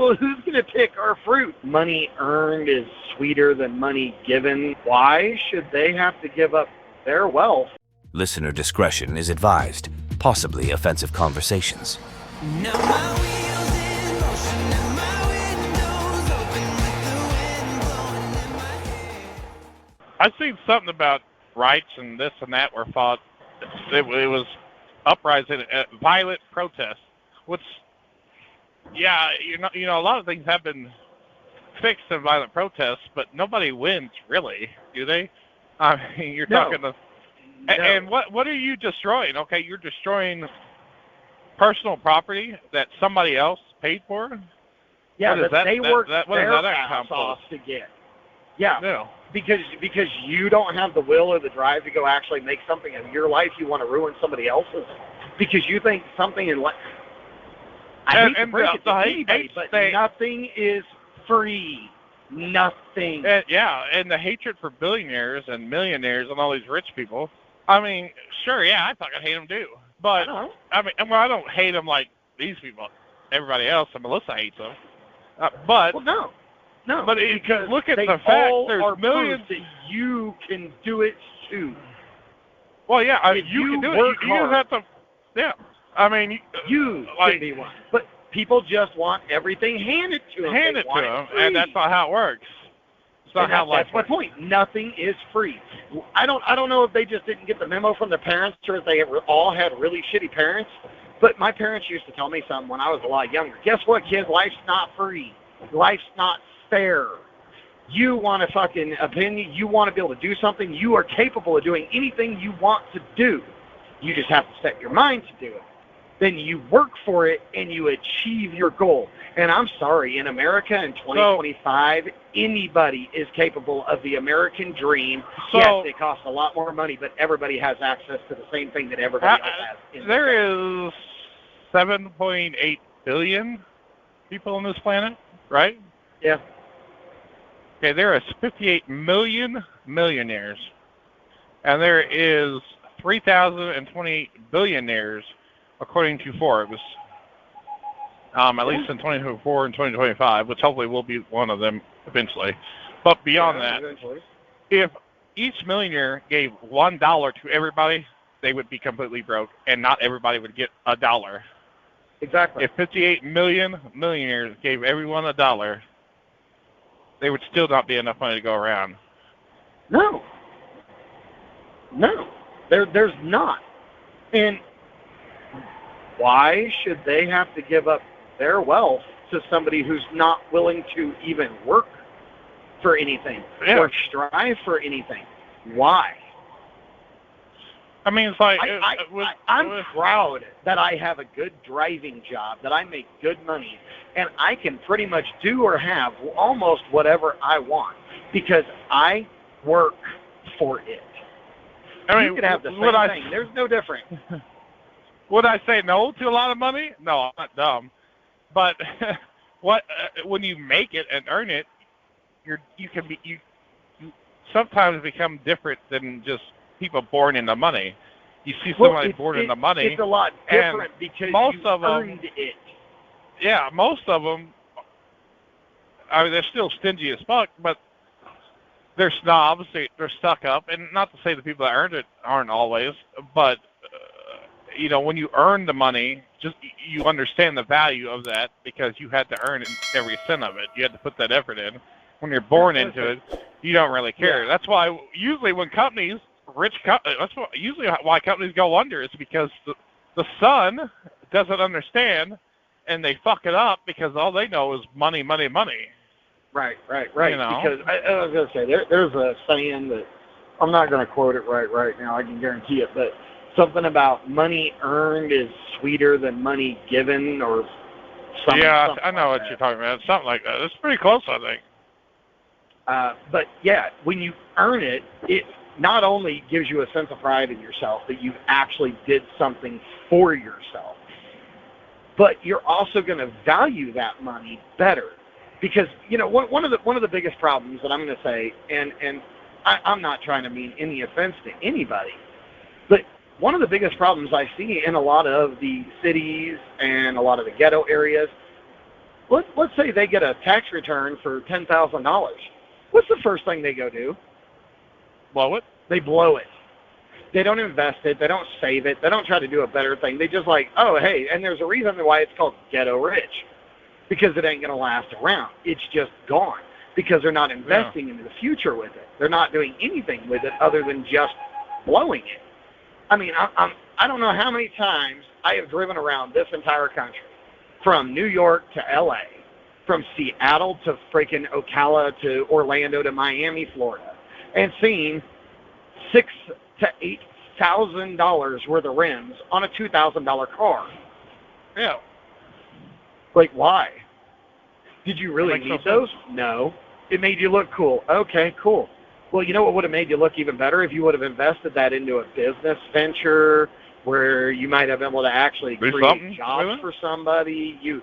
Well, who's going to pick our fruit? Money earned is sweeter than money given. Why should they have to give up their wealth? Listener discretion is advised. Possibly offensive conversations. Now my wheels in motion and my windows open with the wind blowing in my hair. I've seen something about rights and this and that were fought. It was uprising, violent protest. A lot of things have been fixed in violent protests, but nobody wins, really, do they? I mean, you're talking to... No. And what are you destroying? Okay, you're destroying personal property that somebody else paid for? Yeah, they worked their ass off to get. Yeah, no. Because you don't have the will or the drive to go actually make something of your life, you want to ruin somebody else's. Because you think something in life... I hate to break it to anybody, but nothing is free. Nothing. And the hatred for billionaires and millionaires and all these rich people... I mean, sure, yeah, I fucking hate them too. But, I don't hate them like these people, everybody else, and Melissa hates them. Well, no. But because look at the fact there's millions... that you can do it too. Well, yeah, I mean, you can do it. You just have to... Yeah. I mean... You can be one. But people just want everything handed to them. Handed to them, and that's not how it works. That's my point. Nothing is free. I don't know if they just didn't get the memo from their parents or if they all had really shitty parents, but my parents used to tell me something when I was a lot younger. Guess what, kid? Life's not free. Life's not fair. You want a fucking opinion. You want to be able to do something. You are capable of doing anything you want to do. You just have to set your mind to do it. Then you work for it and you achieve your goal. And I'm sorry, in America in 2025, anybody is capable of the American dream. Yes, it costs a lot more money, but everybody has access to the same thing that everybody else has. There is 7.8 billion people on this planet, right? Yeah. Okay, there is 58 million millionaires, and there is 3,028 billionaires, according to Forbes. At least in 2024 and 2025, which hopefully will be one of them eventually. But beyond that, if each millionaire gave $1 to everybody, they would be completely broke, and not everybody would get $1. Exactly. If 58 million millionaires gave everyone $1, there would still not be enough money to go around. No, there's not. And why should they have to give up their wealth to somebody who's not willing to even work for anything or strive for anything? Why? I mean, it's like... I'm proud that I have a good driving job, that I make good money, and I can pretty much do or have almost whatever I want because I work for it. I mean, you could have the same thing. There's no difference. Would I say no to a lot of money? No, I'm not dumb. But when you make it and earn it, you sometimes become different than just people born into money. You see somebody born into money. It's a lot different because you earned it. Yeah, most of them, I mean, they're still stingy as fuck, but they're snobs. They're stuck up. And not to say the people that earned it aren't always, but, when you earn the money, just you understand the value of that because you had to earn every cent of it. You had to put that effort in. When you're born into it, you don't really care. Yeah. That's why usually when companies, usually why companies go under is because the son doesn't understand and they fuck it up because all they know is money, money, money. Right. Because I was going to say, there's a saying that, I'm not going to quote it right now, I can guarantee it, but something about money earned is sweeter than money given or something. Yeah, I know what you're talking about. Something like that. It's pretty close, I think. But yeah, when you earn it, it not only gives you a sense of pride in yourself that you actually did something for yourself, but you're also going to value that money better. Because, one of the biggest problems that I'm going to say, and I'm not trying to mean any offense to anybody, but one of the biggest problems I see in a lot of the cities and a lot of the ghetto areas, let's say they get a tax return for $10,000. What's the first thing they go do? Blow it. They blow it. They don't invest it. They don't save it. They don't try to do a better thing. They just like, oh, hey, and there's a reason why it's called Ghetto Rich, because it ain't going to last around. It's just gone because they're not investing into the future with it. They're not doing anything with it other than just blowing it. I mean, I don't know how many times I have driven around this entire country, from New York to L.A., from Seattle to freaking Ocala to Orlando to Miami, Florida, and seen $6,000 to $8,000 worth of rims on a $2,000 car. Yeah. Like, why? Did you really Makes need no those? sense. No. It made you look cool. Okay, cool. Well, you know what would have made you look even better? If you would have invested that into a business venture where you might have been able to actually Do create something jobs with it? for somebody. You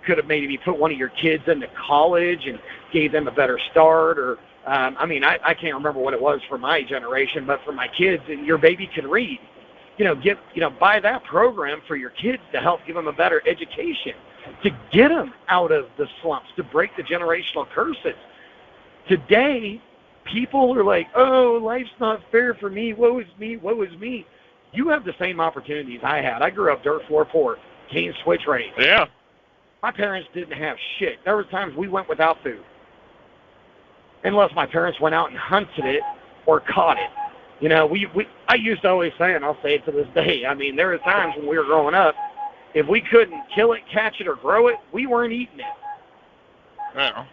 could have maybe put one of your kids into college and gave them a better start. Or, I can't remember what it was for my generation, but for my kids, and your baby can read. Buy that program for your kids to help give them a better education, to get them out of the slumps, to break the generational curses. Today, people are like, oh, life's not fair for me. Woe is me. Woe is me. You have the same opportunities I had. I grew up dirt floor poor, cane switch rate. Yeah. My parents didn't have shit. There was times we went without food, unless my parents went out and hunted it or caught it. I used to always say, and I'll say it to this day, I mean, there were times when we were growing up, if we couldn't kill it, catch it, or grow it, we weren't eating it. Yeah.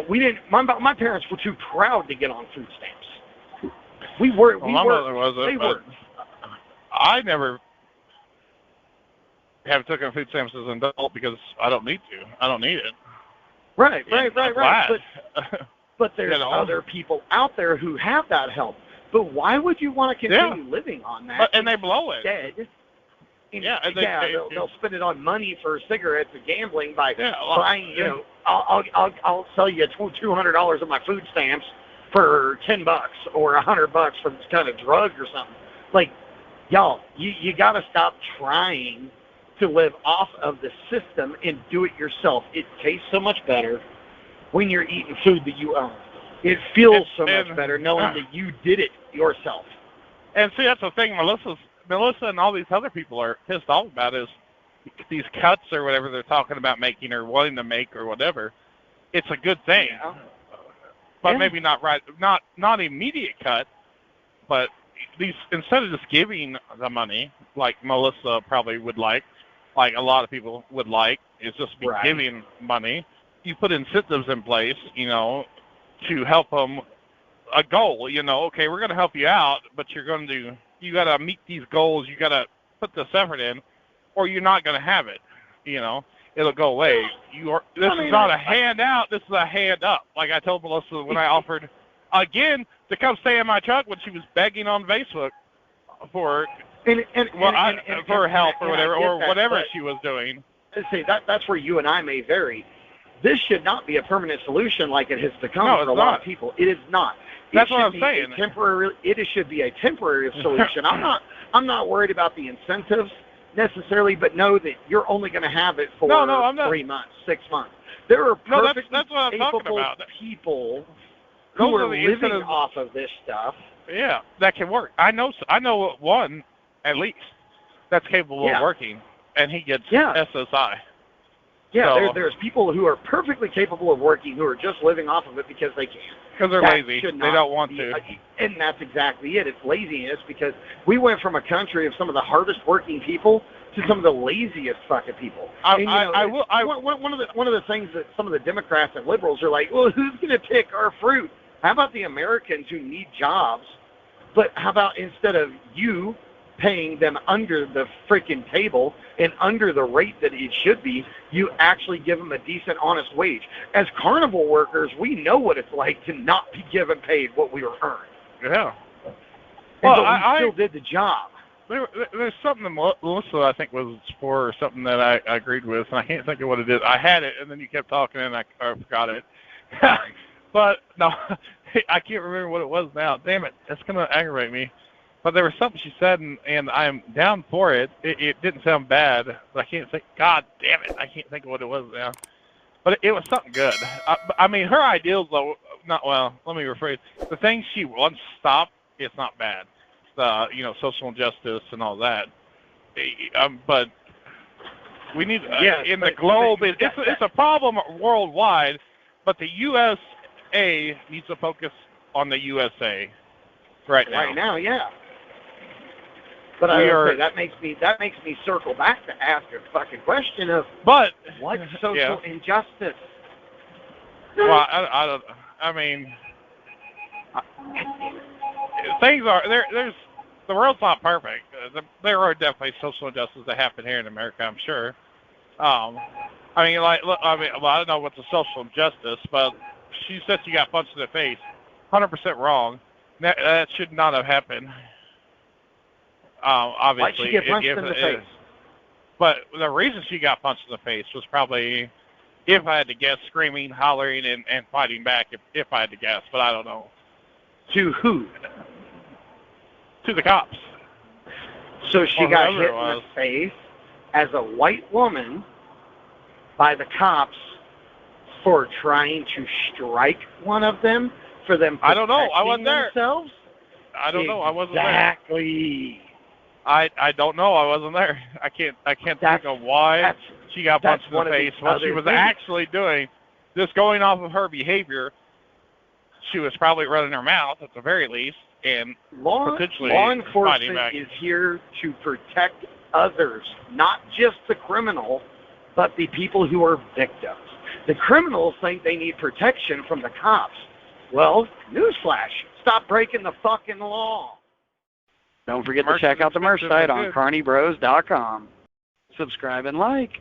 We didn't. My parents were too proud to get on food stamps. We were. Well, my mother wasn't, They but were. I never have taken food stamps as an adult because I don't need to. I don't need it. Right. I'm glad. But there's other people out there who have that help. But why would you want to continue living on that? And they blow it. Instead, Yeah, they'll spend it on money for cigarettes and gambling by Yeah, buying. I'll sell you $200 of my food stamps for $10 or $100 for this kind of drug or something. Like, y'all, you got to stop trying to live off of the system and do it yourself. It tastes so much better when you're eating food that you own. It feels so much better knowing that you did it yourself. And see, that's the thing Melissa and all these other people are pissed off about is these cuts or whatever they're talking about making or wanting to make or whatever. It's a good thing. Yeah. But maybe not right, not immediate cut, but these, instead of just giving the money like Melissa probably would like a lot of people would like, is just be giving money. You put incentives in place, to help them a goal. Okay, we're going to help you out, but you got to meet these goals. You got to put this effort in, or you're not going to have it. It'll go away. This is not a handout. This is a hand up. Like I told Melissa when I offered again to come stay in my truck when she was begging on Facebook for help or whatever, whatever she was doing. See, that's where you and I may vary. This should not be a permanent solution like it has become for a lot of people. It is not. That's what I'm saying. It should be a temporary solution. I'm not worried about the incentives necessarily, but know that you're only going to have it for 3 months, 6 months. There are perfectly that's what I'm talking capable about. People who are living incentives off of this stuff. Yeah, that can work. I know one at least that's capable of working, and he gets SSI. Yeah, So, there's people who are perfectly capable of working who are just living off of it because they can. Because they're lazy. They don't want to. And that's exactly it. It's laziness because we went from a country of some of the hardest working people to some of the laziest fucking people. One of the things that some of the Democrats and liberals are like, well, who's going to pick our fruit? How about the Americans who need jobs? But how about instead of you paying them under the freaking table and under the rate that it should be, you actually give them a decent, honest wage. As carnival workers, we know what it's like to not be given paid what we were earned. Yeah. But we still did the job. There's something that Melissa, I think, was for or something that I agreed with, and I can't think of what it is. I had it, and then you kept talking, and I forgot it. But, no, I can't remember what it was now. Damn it. It's going to aggravate me. But there was something she said, and I'm down for it. It didn't sound bad, but I can't think. God damn it, I can't think of what it was now. But it was something good. I mean, her ideals, though, not well. Let me rephrase. The things she wants to stop, it's not bad. The social injustice and all that. But we need in the globe. It's a problem worldwide. But the USA needs to focus on the USA right now. Right now, yeah. But that makes me circle back to ask a fucking question of what social injustice? Well, I don't. I mean, things are there's the world's not perfect. There are definitely social injustices that happen here in America, I'm sure. I don't know what's a social injustice, but she said she got punched in the face. 100% wrong. That should not have happened. Obviously, why'd she get punched in the face? But the reason she got punched in the face was probably, if I had to guess, screaming, hollering, and fighting back. If I had to guess, but I don't know. To who? To the cops. So she got hit in the face as a white woman by the cops for trying to strike one of them for them protecting I don't know. I wasn't there. themselves? I don't know. I wasn't there. Exactly. I don't know. I wasn't there. I can't think of why she got punched in the face. What she was actually doing, just going off of her behavior, she was probably running her mouth at the very least, and potentially law fighting enforcement back. is here to protect others, not just the criminal, but the people who are victims. The criminals think they need protection from the cops. Well, newsflash, stop breaking the fucking law. Don't forget to check out the merch site on carnibros.com. Subscribe and like.